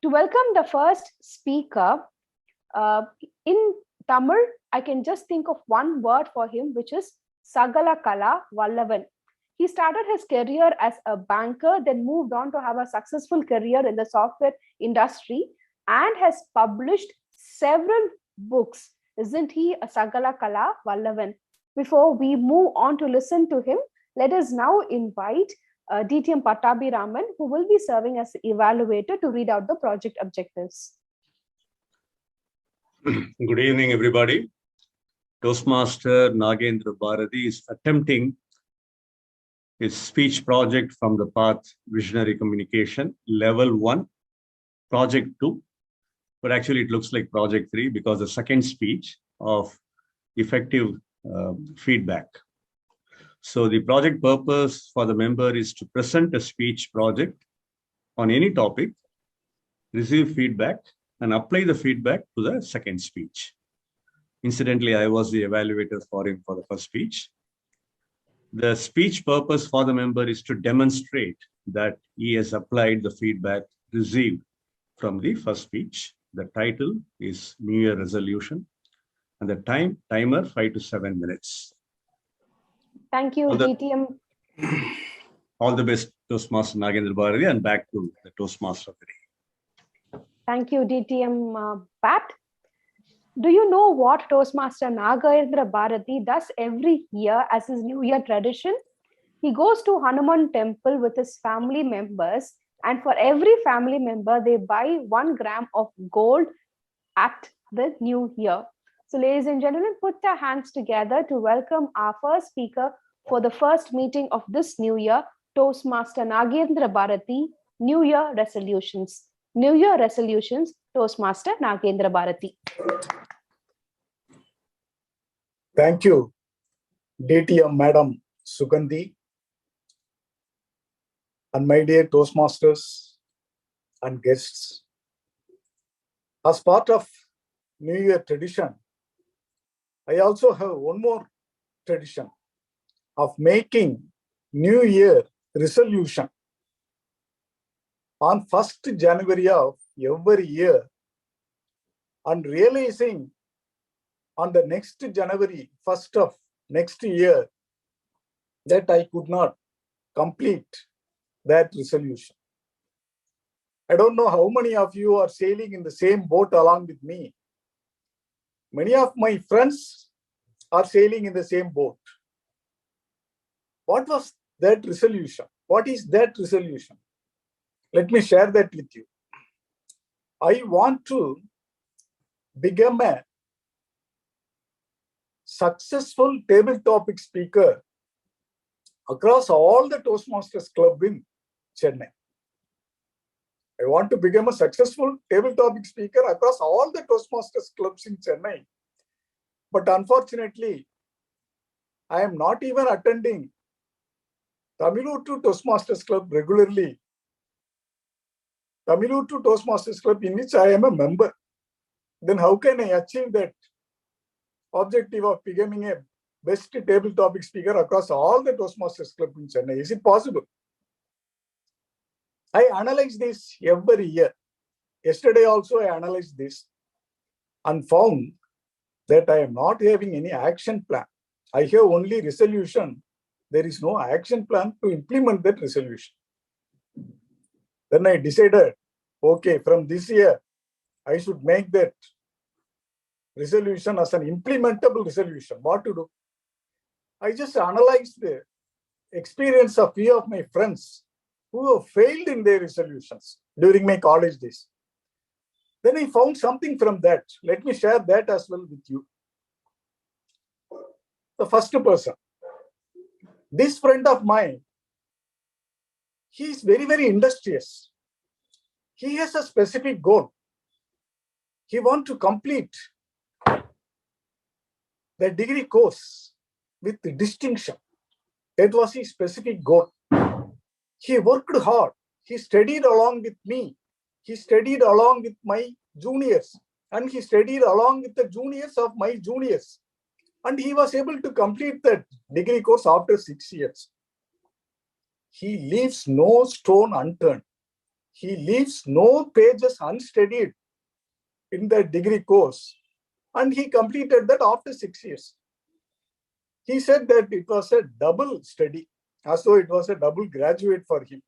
To welcome the first speaker, in Tamil, I can just think of one word for him, which is Sagala Kala Vallavan. He started his career as a banker, then moved on to have a successful career in the software industry and has published several books. Isn't he a Sagala Kala Vallavan? Before we move on to listen to him, let us now invite DTM Pattabhiraman, who will be serving as the evaluator to read out the project objectives. Good evening, everybody. Toastmaster Nagendra Bharati is attempting his speech project from the path Visionary Communication, Level 1, Project 2. But actually, it looks like Project 3 because the second speech of effective feedback. So the project purpose for the member is to present a speech project on any topic, receive feedback, and apply the feedback to the second speech. Incidentally, I was the evaluator for him for the first speech. The speech purpose for the member is to demonstrate that he has applied the feedback received from the first speech. The title is New Year Resolution, and the timer 5 to 7 minutes. Thank you, DTM. All the best, Toastmaster Nagendra Bharati, and back to the Toastmaster of the day. Thank you, DTM Pat. Do you know what Toastmaster Nagendra Bharati does every year as his New Year tradition? He goes to Hanuman temple with his family members, and for every family member, they buy 1 gram of gold at the New Year. So, ladies and gentlemen, put your hands together to welcome our first speaker for the first meeting of this New Year, Toastmaster Nagendra Bharati, New Year Resolutions. New Year Resolutions, Toastmaster Nagendra Bharati. Thank you, DTM Madam Sugandhi, and my dear Toastmasters and guests. As part of New Year tradition, I also have one more tradition of making New Year resolution on 1st January of every year and realizing on the next January 1st of next year that I could not complete that resolution. I don't know how many of you are sailing in the same boat along with me. Many of my friends are sailing in the same boat. What was that resolution? What is that resolution? Let me share that with you. I want to become a successful table topic speaker across all the Toastmasters Club in Chennai. I want to become a successful table topic speaker across all the Toastmasters clubs in Chennai. But unfortunately, I am not even attending Tamiluttu Toastmasters Club regularly. Tamiluttu Toastmasters Club in which I am a member. Then how can I achieve that objective of becoming a best table topic speaker across all the Toastmasters Club in Chennai? Is it possible? I analyze this every year. Yesterday also I analyzed this and found that I am not having any action plan. I have only resolution. There is no action plan to implement that resolution. Then I decided, okay, from this year, I should make that resolution as an implementable resolution. What to do? I just analyzed the experience of few of my friends who have failed in their resolutions during my college days. Then I found something from that. Let me share that as well with you. The first person. This friend of mine, he is very, very industrious. He has a specific goal. He wants to complete the degree course with distinction. That was his specific goal. He worked hard. He studied along with me. He studied along with my juniors. And he studied along with the juniors of my juniors. And he was able to complete that degree course after 6 years. He leaves no stone unturned. he leaves no pages unstudied in the degree course, and he completed that after 6 years. He said that it was a double study, as though it was a double graduate for him.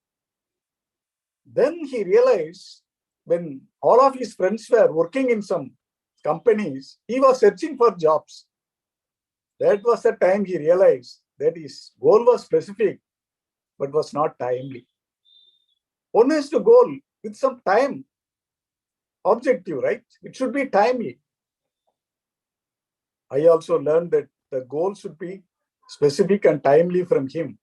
Then he realized when all of his friends were working in some companies, he was searching for jobs. That was the time he realized that his goal was specific, but was not timely. One has to goal with some time objective, right? It should be timely. I also learned that the goal should be specific and timely from him.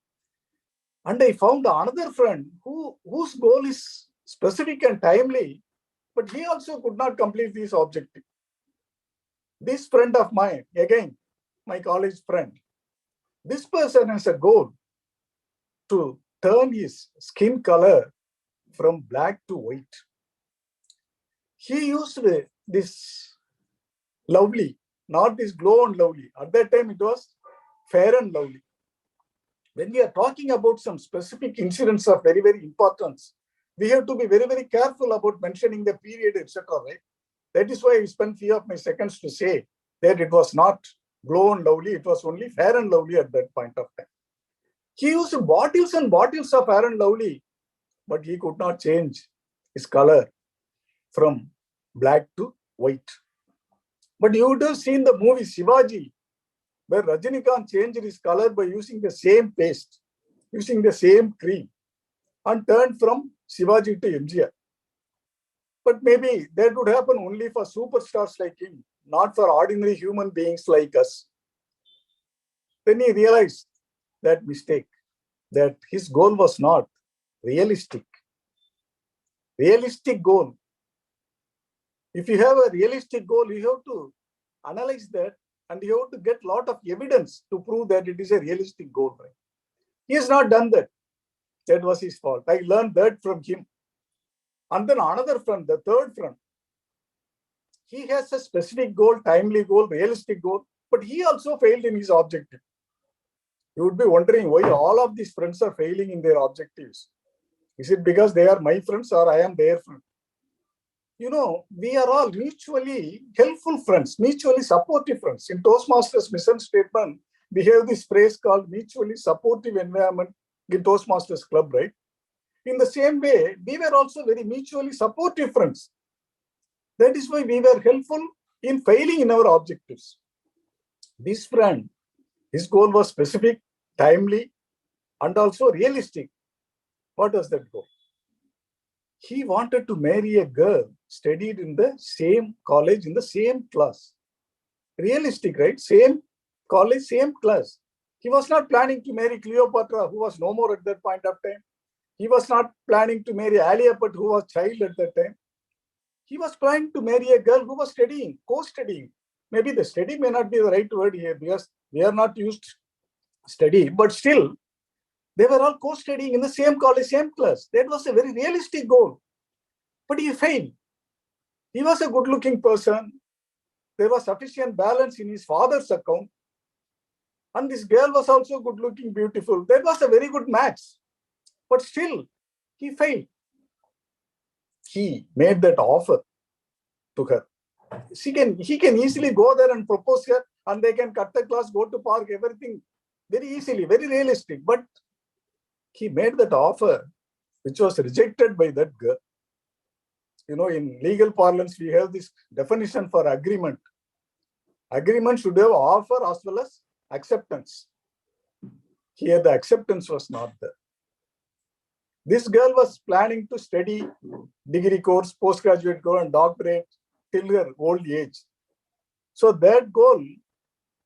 And I found another friend whose goal is specific and timely, but he also could not complete this objective. This friend of mine, again, my college friend, this person has a goal to turn his skin color from black to white. He used this lovely, not this glow and lovely. At that time, it was fair and lovely. When we are talking about some specific incidents of very, very importance, we have to be very, very careful about mentioning the period, etc. Right? That is why I spent few of my seconds to say that it was not glow and lovely, it was only fair and lovely at that point of time. He used bottles and bottles of fair and lovely, but he could not change his color from black to white. But you would have seen the movie Shivaji, where Rajinikanth changed his color by using the same paste, using the same cream, and turned from Shivaji to MGR. But maybe that would happen only for superstars like him, not for ordinary human beings like us. Then he realized that mistake, that his goal was not realistic. Realistic goal. If you have a realistic goal, you have to analyze that and you have to get a lot of evidence to prove that it is a realistic goal. Right? He has not done that. That was his fault. I learned that from him. And then another friend, the third friend, he has a specific goal, timely goal, realistic goal, but he also failed in his objective. You would be wondering why all of these friends are failing in their objectives. Is it because they are my friends or I am their friend? You know, we are all mutually helpful friends, mutually supportive friends. In Toastmasters mission statement, we have this phrase called mutually supportive environment in Toastmasters Club, right? In the same way, we were also very mutually supportive friends. That is why we were helpful in failing in our objectives. This friend, his goal was specific, timely, and also realistic. What was that goal? He wanted to marry a girl studied in the same college, in the same class. Realistic, right? Same college, same class. He was not planning to marry Cleopatra, who was no more at that point of time. He was not planning to marry Alia Bhatt, who was child at that time. He was planning to marry a girl who was studying, co-studying. Maybe the study may not be the right word here because we are not used study, but still, they were all co-studying in the same college, same class. That was a very realistic goal. But he failed. He was a good-looking person. There was sufficient balance in his father's account. And this girl was also good-looking, beautiful. That was a very good match. But still, he failed. He made that offer to her. He can easily go there and propose her, and they can cut the class, go to park, everything very easily, very realistic. But he made that offer, which was rejected by that girl. You know, in legal parlance, we have this definition for agreement. Agreement should have offer as well as acceptance. Here, the acceptance was not there. This girl was planning to study degree course, postgraduate goal, and doctorate till her old age. So that goal,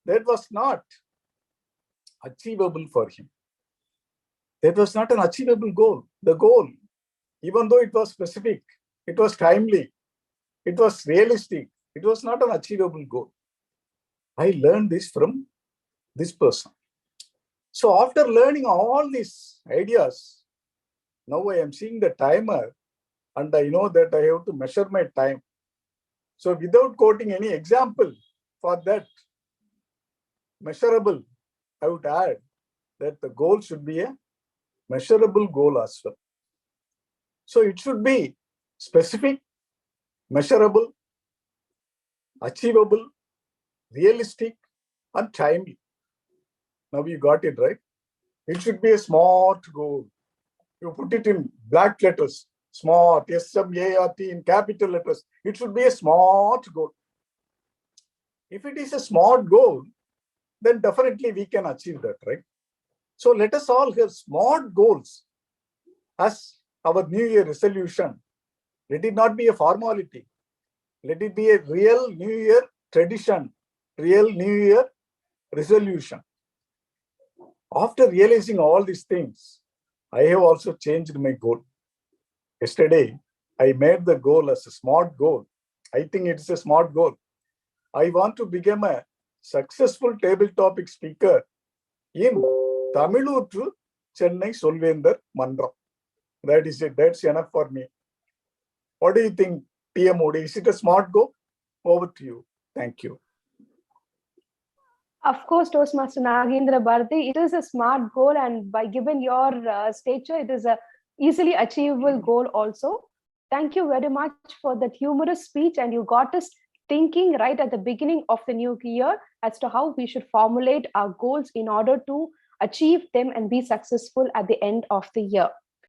that was not achievable for him. That was not an achievable goal. The goal, even though it was specific, it was timely, it was realistic, it was not an achievable goal. I learned this from this person. So after learning all these ideas, now I am seeing the timer and I know that I have to measure my time. So without quoting any example for that measurable, I would add that the goal should be a measurable goal as well. So it should be specific, measurable, achievable, realistic, and timely. Now you got it right. It should be a SMART goal. You put it in black letters, SMART, S-M-A-R-T in capital letters. It should be a SMART goal. If it is a SMART goal, then definitely we can achieve that, right? So let us all have SMART goals as our New Year resolution. Let it not be a formality. Let it be a real New Year tradition, real New Year resolution. After realizing all these things, I have also changed my goal. Yesterday, I made the goal as a SMART goal. I think it's a SMART goal. I want to become a successful table topic speaker in Tamilutru Chennai Solvendar Mandram. That is it. That's enough for me. What do you think, PM Modi? Is it a SMART goal? Over to you. Thank you. Of course, Toastmaster Nagendra Bharati, it is a SMART goal, and by given your stature, it is a easily achievable goal also. Thank you very much for that humorous speech, and you got us thinking right at the beginning of the new year as to how we should formulate our goals in order to achieve them and be successful at the end of the year.